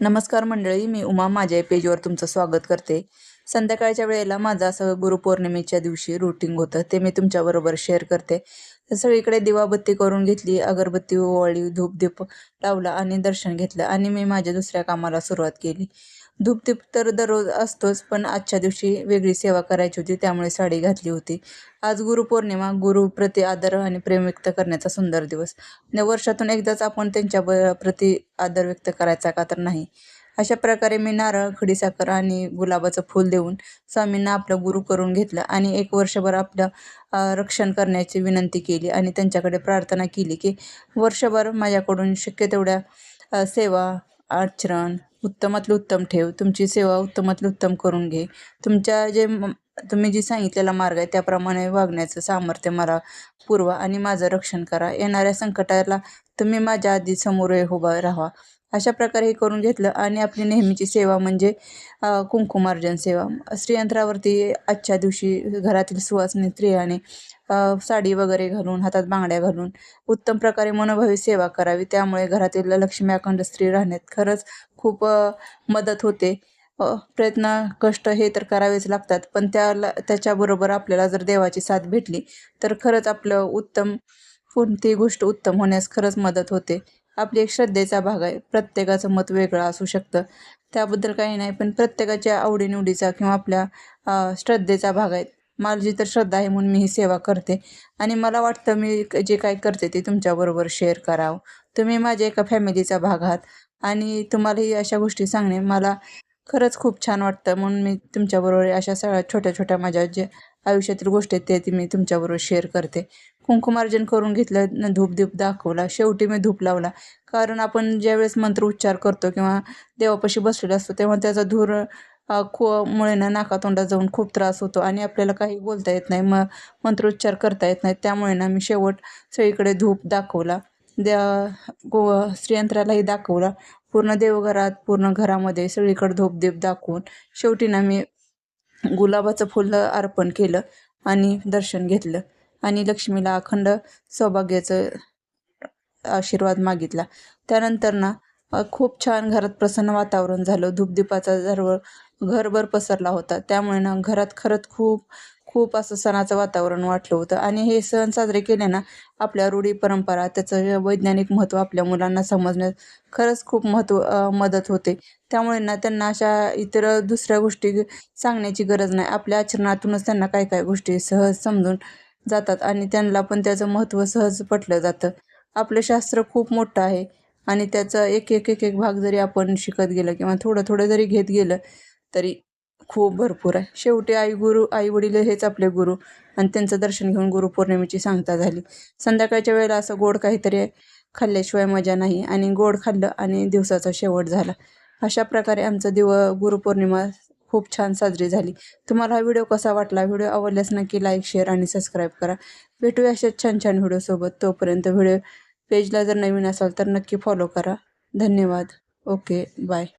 नमस्कार मंडळी, मी उमा माझ्या पेजवर तुमचं स्वागत करते. संध्याकाळच्या वेळेला माझं असं गुरुपौर्णिमेच्या दिवशी रुटीन होतं, ते मी तुमच्याबरोबर शेअर करते. तर सगळीकडे दिवाबत्ती करून घेतली, अगरबत्ती ओवाळली, धूपदीप लावला आणि दर्शन घेतलं आणि मी माझ्या दुसऱ्या कामाला सुरुवात केली. धूपदीप तर दररोज असतोच, पण आजच्या दिवशी वेगळी सेवा करायची होती, त्यामुळे साडी घातली होती. आज गुरुपौर्णिमा, गुरुप्रती आदर आणि प्रेम व्यक्त करण्याचा सुंदर दिवस. आणि वर्षातून एकदाच आपण त्यांच्या प्रती आदर व्यक्त करायचा का तर नाही. अशा प्रकारे मी नारळ, खडीसाखर आणि गुलाबाचं फूल देऊन स्वामींना आपलं गुरु करून घेतलं आणि एक वर्षभर आपलं रक्षण करण्याची विनंती केली आणि त्यांच्याकडे प्रार्थना केली की वर्षभर माझ्याकडून शक्य तेवढ्या सेवा, आचरण उत्तमातलं उत्तम ठेव, तुमची सेवा उत्तमातलं उत्तम करून घे. तुमच्या तुम्ही जी सांगितलेला मार्ग आहे त्याप्रमाणे वागण्याचं सामर्थ्य मला पुरवा आणि माझं रक्षण करा. येणाऱ्या संकटाला तुम्ही माझ्या आधी समोर उभा राहा. अशा प्रकारे हे करून घेतलं आणि आपली नेहमीची सेवा म्हणजे कुंकुमार्जन सेवा. श्रीयंत्रावरती आजच्या दिवशी घरातील सुवासिनी स्त्रियाने साडी वगैरे घालून, हातात बांगड्या घालून उत्तम प्रकारे मनोभावी सेवा करावी. त्यामुळे घरातील लक्ष्मी अखंड स्त्री राहण्यात खरंच खूप मदत होते. प्रयत्न, कष्ट हे तर करावेच लागतात, पण त्याच्याबरोबर आपल्याला जर देवाची साथ भेटली तर खरंच आपलं कोणतीही गोष्ट उत्तम होण्यास खरंच मदत होते. आपली एक श्रद्धेचा भाग आहे. प्रत्येकाचं मत वेगळं असू शकतं, त्याबद्दल काही नाही, पण प्रत्येकाच्या आवडीनिवडीचा किंवा आपल्या श्रद्धेचा भाग आहे. माझी तर श्रद्धा आहे म्हणून मी ही सेवा करते आणि मला वाटतं मी जे काही करते ते तुमच्याबरोबर शेअर करावं. तुम्ही माझ्या एका फॅमिलीचा भाग आहात आणि तुम्हालाही अशा गोष्टी सांगणे मला खरंच खूप छान वाटतं, म्हणून मी तुमच्याबरोबर अशा सगळ्या छोट्या छोट्या माझ्या जे आयुष्यातील गोष्टी आहेत ते मी तुमच्याबरोबर शेअर करते. कुंकुमार्जन करून घेतलं, धूपदीप दाखवला, शेवटी मी धूप लावला. कारण आपण ज्यावेळेस मंत्र उच्चार करतो किंवा देवापाशी बसलेलो असतो तेव्हा त्याचा धूर मुळे ना नाकातोंडात जाऊन खूप त्रास होतो आणि आपल्याला काही बोलता येत नाही, मंत्रोच्चार करता येत नाही. त्यामुळे ना मी शेवट सगळीकडे धूप दाखवला, श्रीयंत्रालाही दाखवला. पूर्ण देवघरात, पूर्ण घरामध्ये सगळीकडे धूपदीप दाखवून शेवटी ना मी गुलाबाचं फुल अर्पण केलं आणि दर्शन घेतलं आणि लक्ष्मीला अखंड सौभाग्याचं आशीर्वाद मागितला. त्यानंतर ना खूप छान घरात प्रसन्न वातावरण झालं. धूपदीपाचा घरभर पसरला होता, त्यामुळे ना घरात खरंच खूप खूप असं सणाचं वातावरण वाटलं होतं. आणि हे सण साजरे केले ना आपल्या रूढी परंपरा, त्याचं वैज्ञानिक महत्त्व आपल्या मुलांना समजण्यात खरंच खूप मदत होते. त्यामुळे ना त्यांना अशा इतर दुसऱ्या गोष्टी सांगण्याची गरज नाही. आपल्या आचरणातूनच त्यांना काय काय गोष्टी सहज समजून जातात आणि त्यांना पण त्याचं महत्त्व सहज पटलं जातं. आपलं शास्त्र खूप मोठं आहे आणि त्याचा एक एक एक एक भाग जरी आपण शिकत गेलं किंवा थोडं थोडं जरी घेत गेलं तरी खूप भरपूर आहे. शेवटी आई वडील हेच आपले गुरु आणि त्यांचं दर्शन घेऊन गुरुपौर्णिमेची सांगता झाली. संध्याकाळच्या वेळेला असं गोड काहीतरी खाल्ल्याशिवाय मजा नाही आणि गोड खाल्लं आणि दिवसाचा शेवट झाला. अशा प्रकारे आमचं गुरुपौर्णिमा खूप छान साजरी झाली. तुम्हाला हा व्हिडिओ कसा वाटला? व्हिडिओ आवडल्यास नक्की लाईक, शेअर आणि सबस्क्राईब करा. भेटूया अशाच छान छान व्हिडिओसोबत. तोपर्यंत पेजला जर नवीन असाल तर नक्की फॉलो करा. धन्यवाद. Okay, bye.